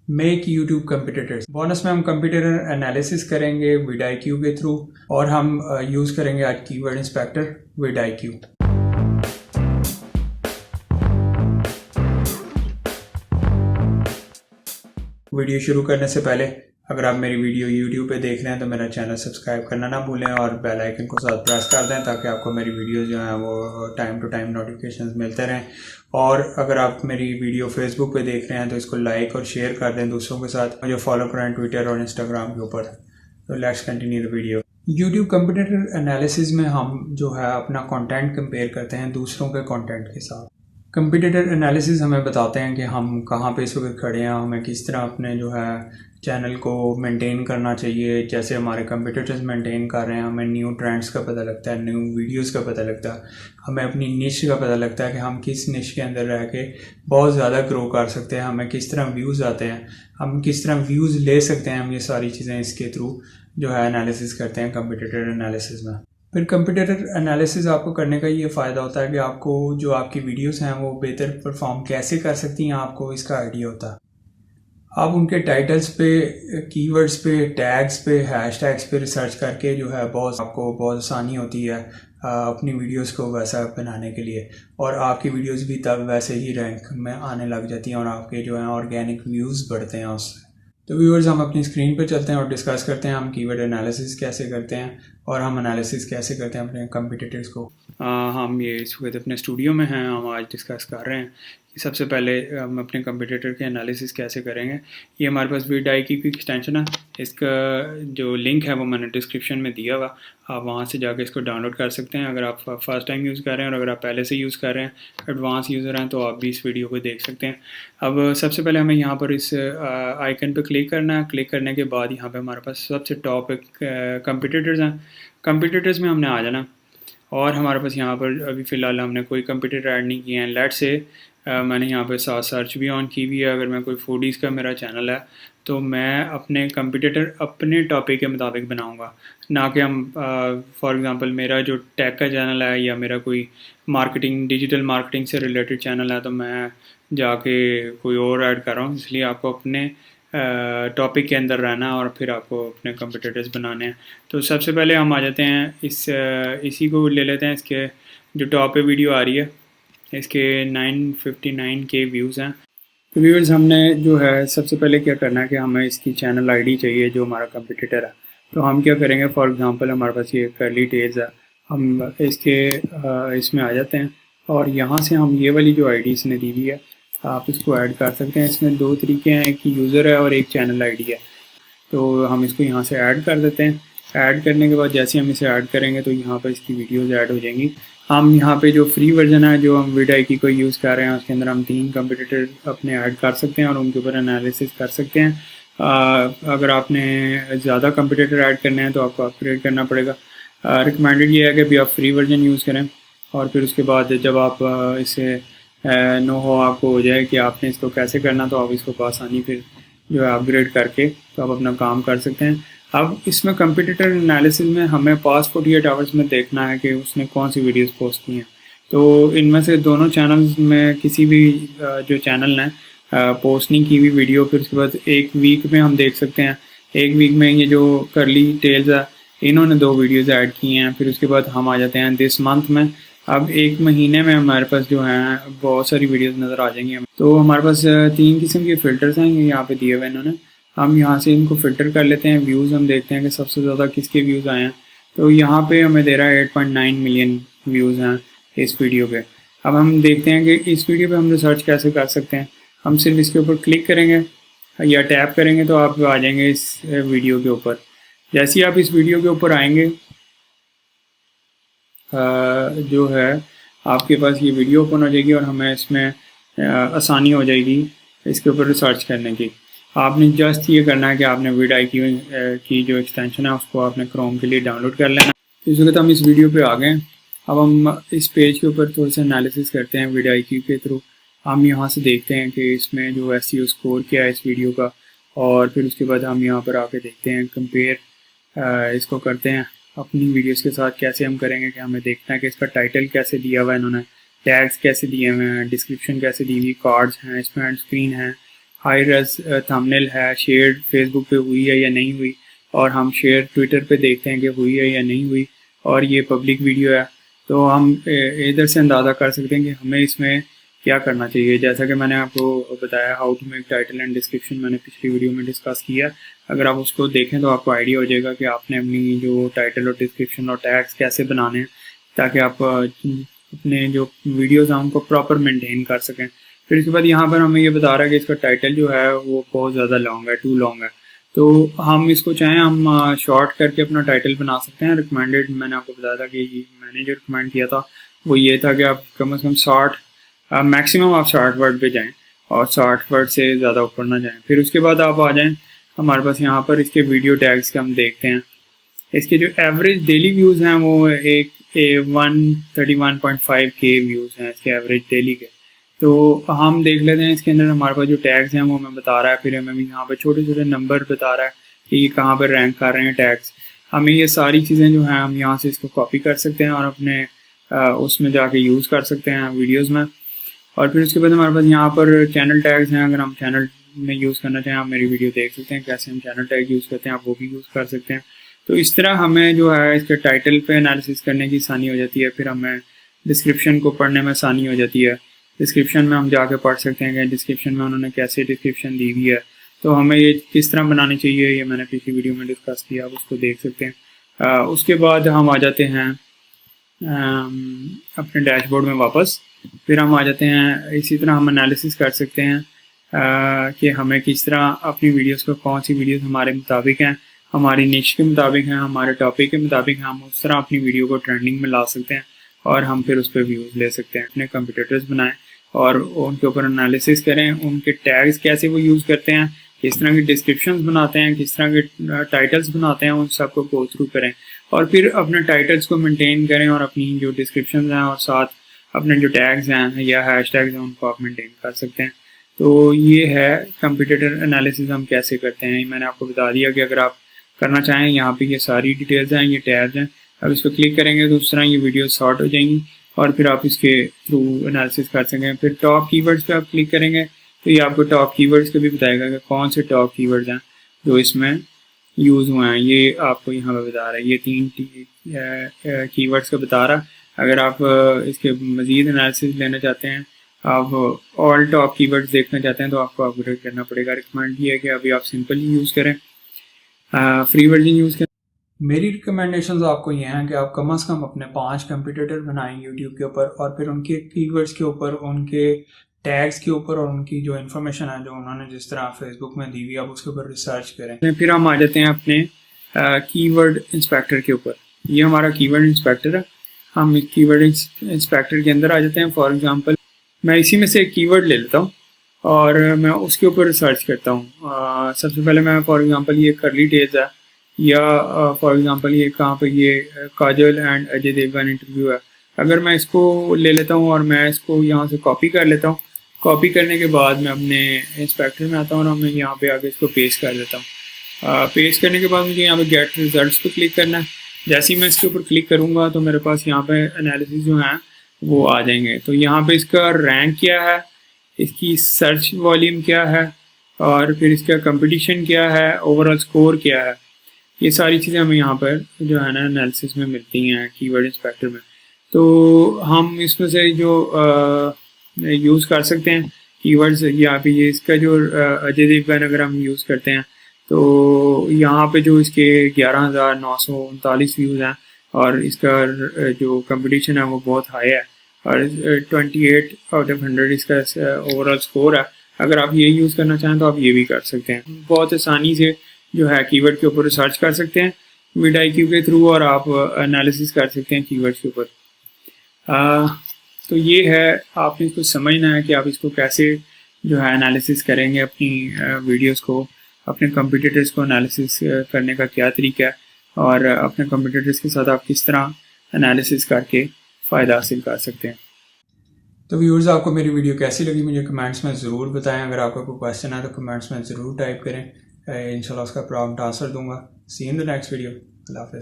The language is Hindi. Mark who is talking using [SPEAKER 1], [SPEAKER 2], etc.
[SPEAKER 1] Make YouTube competitors. बोनस में हम कंपिटिटर एनालिसिस करेंगे vidIQ के थ्रू, और हम यूज़ करेंगे आज कीवर्ड इंस्पेक्टर vidIQ। वीडियो शुरू करने से पहले अगर आप मेरी वीडियो YouTube पे देख रहे हैं तो मेरा चैनल सब्सक्राइब करना ना भूलें और बेल आइकन को साथ प्रेस कर दें ताकि आपको मेरी वीडियो जो हैं वो टाइम टू टाइम नोटिफिकेशंस मिलते रहें। और अगर आप मेरी वीडियो फेसबुक पे देख रहे हैं तो इसको लाइक और शेयर कर दें दूसरों के साथ, मुझे फॉलो करें ट्विटर और इंस्टाग्राम के ऊपर। तो let's continue the video. YouTube competitor analysis में हम जो है अपना कंटेंट कंपेयर करते हैं दूसरों के कंटेंट के साथ। कंपिटिटर एनालिसिस हमें बताते हैं कि हम कहाँ पे इस वक्त खड़े हैं, हमें किस तरह अपने जो है चैनल को मेंटेन करना चाहिए। जैसे हमारे कंपिटिटर्स मेंटेन कर रहे हैं, हमें न्यू ट्रेंड्स का पता लगता है, न्यू वीडियोस का पता लगता है, हमें अपनी निश का पता लगता है कि हम किस निश के अंदर रह के बहुत ज़्यादा ग्रो कर सकते हैं, हमें किस तरह व्यूज़ आते हैं, हम किस तरह व्यूज़ ले सकते हैं। हम ये सारी चीज़ें इसके थ्रू जो है एनालिसिस करते हैं कंपिटिटर एनालिसिस में। फिर कंपिटिटर एनालिसिस आपको करने का ये फ़ायदा होता है कि आपको जो आपकी वीडियोस हैं वो बेहतर परफॉर्म कैसे कर सकती हैं, आपको इसका आइडिया होता है। आप उनके टाइटल्स पे, कीवर्ड्स पे, टैग्स पे, हैशटैग्स पे रिसर्च करके जो है आपको बहुत आसानी होती है अपनी वीडियोस को वैसा बनाने के लिए, और आपकी वीडियोस भी तब वैसे ही रैंक में आने लग जाती हैं और आपके जो हैं ऑर्गेनिक व्यूज़ बढ़ते हैं उससे। तो व्यूअर्स, हम अपनी स्क्रीन पर चलते हैं और डिस्कस करते हैं हम कीवर्ड एनालिसिस कैसे करते हैं और हम एनालिसिस कैसे करते हैं अपने कंपिटिटर्स को। हम ये इस वक्त अपने स्टूडियो में हैं, हम आज डिस्कस कर रहे हैं कि सबसे पहले हम अपने कंपिटिटर के एनालिसिस कैसे करेंगे। ये हमारे पास vidIQ की एक्सटेंशन है, इसका जो लिंक है वो मैंने डिस्क्रिप्शन में दिया हुआ, आप वहाँ से जाके इसको डाउनलोड कर सकते हैं। अगर आप फर्स्ट टाइम यूज़ कर रहे हैं और अगर आप पहले से यूज़ कर रहे हैं, एडवांस यूज़र हैं, तो आप भी इस वीडियो को देख सकते हैं। अब सबसे पहले हमें यहाँ पर इस आइकन पर क्लिक करना है। क्लिक करने के बाद यहाँ पर हमारे पास सबसे टॉप एक कंपिटिटर्स हैं। कंपिटिटर्स में हमने आ जाना, और हमारे पास यहाँ पर अभी फ़िलहाल हमने कोई कंप्यूटर ऐड नहीं किए हैं। लेट्स से मैंने यहाँ पे साथ सर्च भी ऑन की हुई है। अगर मैं कोई फूडीज़ का मेरा चैनल है तो मैं अपने कंप्यूटर अपने टॉपिक के मुताबिक बनाऊँगा, ना कि हम फॉर एग्ज़ाम्पल मेरा जो टेक का चैनल है या मेरा कोई मार्केटिंग, डिजिटल मार्केटिंग से रिलेटेड चैनल है तो मैं जाके कोई और ऐड कर रहा हूँ। इसलिए आपको अपने टॉपिक के अंदर रहना है और फिर आपको अपने कंपिटिटर्स बनाने हैं। तो सबसे पहले हम आ जाते हैं इसी को ले लेते हैं। इसके जो टॉप पे वीडियो आ रही है इसके 959K व्यूज़ हैं। तो व्यूअर्स, हमने जो है सबसे पहले क्या करना है कि हमें इसकी चैनल आईडी चाहिए जो हमारा कंपिटिटर है। तो हम क्या करेंगे, फॉर एग्ज़ाम्पल हमारे पास ये कर्ली टेल्स है, हम इसमें आ जाते हैं और यहाँ से हम ये वाली जो आईडी इसने दी हुई है आप इसको ऐड कर सकते हैं। इसमें दो तरीके हैं, एक यूज़र है और एक चैनल आईडी है। तो हम इसको यहाँ से ऐड कर देते हैं। ऐड करने के बाद जैसे हम इसे ऐड करेंगे तो यहाँ पर इसकी वीडियोस ऐड हो जाएंगी। हम यहाँ पे जो फ्री वर्जन है जो हम vidIQ को यूज़ कर रहे हैं उसके अंदर हम 3 कंपिटिटर अपने ऐड कर सकते हैं और उनके ऊपर एनालिसिस कर सकते हैं। अगर आपने ज़्यादा कंपिटिटर ऐड करने हैं तो आपको अपग्रेड करना पड़ेगा। रिकमेंडेड ये है कि भी आप फ्री वर्जन यूज़ करें और फिर उसके बाद जब आप इसे नो हो आपको हो जाए कि आपने इसको कैसे करना, तो आप इसको बआसानी फिर जो है अपग्रेड करके तो आप अपना काम कर सकते हैं। अब इसमें कंपिटिटर एनालिसिस में हमें पास्ट 48 आवर्स में देखना है कि उसने कौन सी वीडियोस पोस्ट की हैं। तो इनमें से दोनों चैनल्स में किसी भी जो चैनल ने पोस्ट नहीं की हुई वीडियो, फिर उसके बाद एक वीक में हम देख सकते हैं। एक वीक में ये जो कर्ली टेल्स है इन्होंने 2 वीडियोज़ ऐड की हैं। फिर उसके बाद हम आ जाते हैं दिस मंथ में। अब एक महीने में हमारे पास जो हैं बहुत सारी वीडियोस नज़र आ जाएंगी हमें। तो हमारे पास 3 किस्म के फ़िल्टर्स हैं, ये यहाँ पे दिए हुए इन्होंने। हम यहाँ से इनको फ़िल्टर कर लेते हैं। व्यूज़ हम देखते हैं कि सबसे ज़्यादा किसके व्यूज़ आए हैं। तो यहाँ पे हमें दे रहा है 8.9 मिलियन व्यूज़ हैं इस वीडियो पे। अब हम देखते हैं कि इस वीडियो पे हम रिसर्च कैसे कर सकते हैं। हम सिर्फ इसके ऊपर क्लिक करेंगे या टैप करेंगे तो आप आ जाएंगे इस वीडियो के ऊपर। जैसे ही आप इस वीडियो के ऊपर आएंगे जो है आपके पास ये वीडियो ओपन हो जाएगी और हमें इसमें आसानी हो जाएगी इसके ऊपर रिसर्च करने की। आपने जस्ट ये करना है कि आपने vidIQ की जो एक्सटेंशन है उसको आपने क्रोम के लिए डाउनलोड कर लेना। इस वक्त हम इस वीडियो पे आ गए। अब हम इस पेज के ऊपर थोड़ा सा एनालिसिस करते हैं vidIQ के थ्रू। हम यहाँ से देखते हैं कि इसमें जो SEO स्कोर क्या है इस वीडियो का, और फिर उसके बाद हम यहाँ पर आके देखते हैं कंपेयर इसको करते हैं अपनी वीडियोस के साथ। कैसे हम करेंगे कि हमें देखना है कि इसका टाइटल कैसे दिया हुआ है इन्होंने, टैग्स कैसे दिए हुए हैं, डिस्क्रिप्शन कैसे दी हुई, कार्ड्स हैं इसमें, एंड स्क्रीन है,
[SPEAKER 2] हाई रेस थंबनेल है, शेयर फेसबुक पे हुई है या नहीं हुई, और हम शेयर ट्विटर पे देखते हैं कि हुई है या नहीं हुई, और ये पब्लिक वीडियो है, तो हम इधर से अंदाज़ा कर सकते हैं कि हमें इसमें क्या करना चाहिए। जैसा कि मैंने आपको बताया how to make title and description, मैंने पिछली वीडियो में डिस्कस किया। अगर आप उसको देखें तो आपको आइडिया हो जाएगा कि आपने अपनी जो टाइटल और डिस्क्रिप्शन और टैग्स कैसे बनाने हैं ताकि आप अपने जो वीडियोज़ हैं उनको प्रॉपर मेंटेन कर सकें। फिर उसके बाद यहाँ पर हमें ये बता रहा है कि इसका टाइटल जो है वो बहुत ज़्यादा लॉन्ग है, टू लॉन्ग है, तो हम इसको चाहें हम शॉर्ट करके अपना टाइटल बना सकते हैं। रिकमेंडेड मैंने आपको बताया था कि मैंने जो रिकमेंड किया था वो ये था कि आप कम से कम 60 मैक्सिमम आप 60 वर्ड पे जाएं और 60 वर्ड से ज़्यादा ऊपर ना जाएं। फिर उसके बाद आप आ जाएं हमारे पास यहाँ पर इसके वीडियो टैग्स के हम देखते हैं। इसके जो एवरेज डेली व्यूज़ हैं वो 131.5 के व्यूज़ हैं इसके एवरेज डेली के। तो हम देख लेते हैं इसके अंदर हमारे पास जो टैग्स हैं वो हमें बता रहा है। फिर हमें भी यहाँ पर छोटे छोटे नंबर बता रहा है कि ये कहाँ पर रैंक कर रहे हैं टैग्स। हमें ये सारी चीज़ें जो हैं हम यहाँ से इसको कॉपी कर सकते हैं और अपने उसमें जाके यूज़ कर सकते हैं वीडियोज़ में। और फिर उसके बाद हमारे पास यहाँ पर चैनल टैग्स हैं। अगर हम चैनल में यूज़ करना चाहें आप मेरी वीडियो देख सकते हैं कैसे हम चैनल टैग यूज़ करते हैं, आप वो भी यूज़ कर सकते हैं। तो इस तरह हमें जो है इसके टाइटल पे एनालिसिस करने की आसानी हो जाती है। फिर हमें डिस्क्रिप्शन को पढ़ने में आसानी हो जाती है। डिस्क्रिप्शन में हम जाके पढ़ सकते हैं कि डिस्क्रिप्शन में उन्होंने कैसे डिस्क्रिप्शन दी हुई है, तो हमें ये किस तरह बनानी चाहिए ये मैंने पिछली वीडियो में डिस्कस किया, आप उसको देख सकते हैं। उसके बाद हम आ जाते हैं अपने डैशबोर्ड में वापस। फिर हम आ जाते हैं इसी तरह हम एनालिसिस कर सकते हैं कि हमें किस तरह अपनी वीडियोस को, कौन सी वीडियोस हमारे मुताबिक हैं, हमारी निश के मुताबिक हैं, हमारे टॉपिक के मुताबिक हैं, हम उस तरह अपनी वीडियो को ट्रेंडिंग में ला सकते हैं और हम फिर उस पर व्यूज़ ले सकते हैं। अपने कंपटीटर्स बनाएं और उनके ऊपर एनालिसिस करें, उनके टैग्स कैसे वो यूज़ करते हैं, किस तरह की डिस्क्रिप्शंस बनाते हैं, किस तरह के टाइटल्स बनाते हैं, उन सबको गो थ्रू करें और फिर अपने टाइटल्स को मेंटेन करें और अपनी जो डिस्क्रिप्शंस हैं और साथ अपने जो टैग्स हैं या हैशटैग्स हैं उनको आप मेंटेन कर सकते हैं। तो ये है कंपटीटर एनालिसिस हम कैसे करते हैं। मैंने आपको बता दिया कि अगर आप करना चाहें यहाँ पे ये सारी डिटेल्स हैं, ये टैग्स हैं, अब इसको क्लिक करेंगे तो उस तरह ये वीडियो शॉर्ट हो जाएंगी और फिर आप इसके थ्रू एनालिसिस कर सकें। फिर टॉप कीवर्ड्स पे आप क्लिक करेंगे तो ये आपको टॉप कीवर्ड्स का भी बताएगा कि कौन से टॉप कीवर्ड्स हैं जो इसमें यूज़ हुए हैं। ये आपको यहाँ पे बता रहा है, ये 3 कीवर्ड्स का बता रहा है। अगर आप इसके मज़ीद एनालिसिस लेना चाहते हैं, आप ऑल टॉप कीवर्ड्स देखना चाहते हैं तो आपको अपग्रेड करना पड़ेगा। रिकमेंड ये है कि अभी आप सिंपल ही यूज़ करें, फ्री वर्जन यूज़ करें।
[SPEAKER 1] मेरी रिकमेंडेशंस आपको ये हैं कि आप कम से कम अपने 5 कंपटीटर बनाएं यूट्यूब के ऊपर और फिर उनके कीवर्ड्स के ऊपर, उनके टैग्स के ऊपर और उनकी जो इन्फॉर्मेशन है जो उन्होंने जिस तरह फेसबुक में दी हुई आप उसके ऊपर रिसर्च करें।
[SPEAKER 2] फिर हम आ जाते हैं अपने कीवर्ड इंस्पेक्टर के ऊपर। ये हमारा कीवर्ड इंस्पेक्टर है। हम कीवर्ड इंस्पेक्टर के अंदर आ जाते हैं। फॉर एग्जांपल मैं इसी में से एक कीवर्ड ले लेता हूँ और मैं उसके ऊपर रिसर्च करता हूँ। सबसे पहले मैं फॉर एग्जांपल ये करली टेल्स है या फॉर एग्जांपल ये कहाँ पर ये काजल एंड अजय देवगन इंटरव्यू है। अगर मैं इसको ले लेता हूँ और मैं इसको यहाँ से कॉपी कर लेता हूँ, कॉपी करने के बाद मैं अपने इंस्पेक्टर में आता हूँ और मैं यहाँ पे आके इसको पेस्ट कर देता हूँ। पेस्ट करने के बाद मुझे यहाँ पे गेट रिजल्ट्स पे क्लिक करना है। जैसे ही मैं इसके ऊपर क्लिक करूँगा तो मेरे पास यहाँ पे एनालिसिस जो है वो आ जाएंगे। तो यहाँ पे इसका रैंक क्या है, इसकी सर्च वॉल्यूम क्या है और फिर इसका कंपटीशन क्या है, ओवरऑल स्कोर क्या है, ये सारी चीज़ें हमें यहाँ पर जो है ना एनालिसिस में मिलती हैं कीवर्ड इंस्पेक्टर में। तो हम इसमें से जो यूज़ कर सकते हैं कीवर्ड्स, यहाँ पे ये इसका जो अजय देवगन अगर हम यूज़ करते हैं तो यहाँ पे जो इसके 11,939 व्यूज़ हैं और इसका जो कंपटीशन है वो बहुत हाई है और 28 आउट ऑफ 100 इसका ओवरऑल स्कोर है। अगर आप ये यूज़ करना चाहें तो आप ये भी कर सकते हैं। बहुत आसानी से जो है कीवर्ड के ऊपर रिसर्च कर सकते हैं vidIQ के थ्रू और आप एनालिसिस कर सकते हैं कीवर्ड्स के ऊपर। तो ये है, आपने इसको समझना है कि आप इसको कैसे जो है एनालिसिस करेंगे अपनी वीडियोस को, अपने कंपटीटर्स को एनालिसिस करने का क्या तरीका है और अपने कंपटीटर्स के साथ आप किस तरह एनालिसिस करके फ़ायदा हासिल कर सकते हैं।
[SPEAKER 1] तो व्यूअर्स, आपको मेरी वीडियो कैसी लगी मुझे कमेंट्स में ज़रूर बताएं। अगर आपका कोई क्वेश्चन है तो कमेंट्स में ज़रूर टाइप करें, इंशाल्लाह उसका प्रॉम्प्ट आंसर दूंगा। सी इन द नेक्स्ट वीडियो। अल्लाह हाफ़िज़।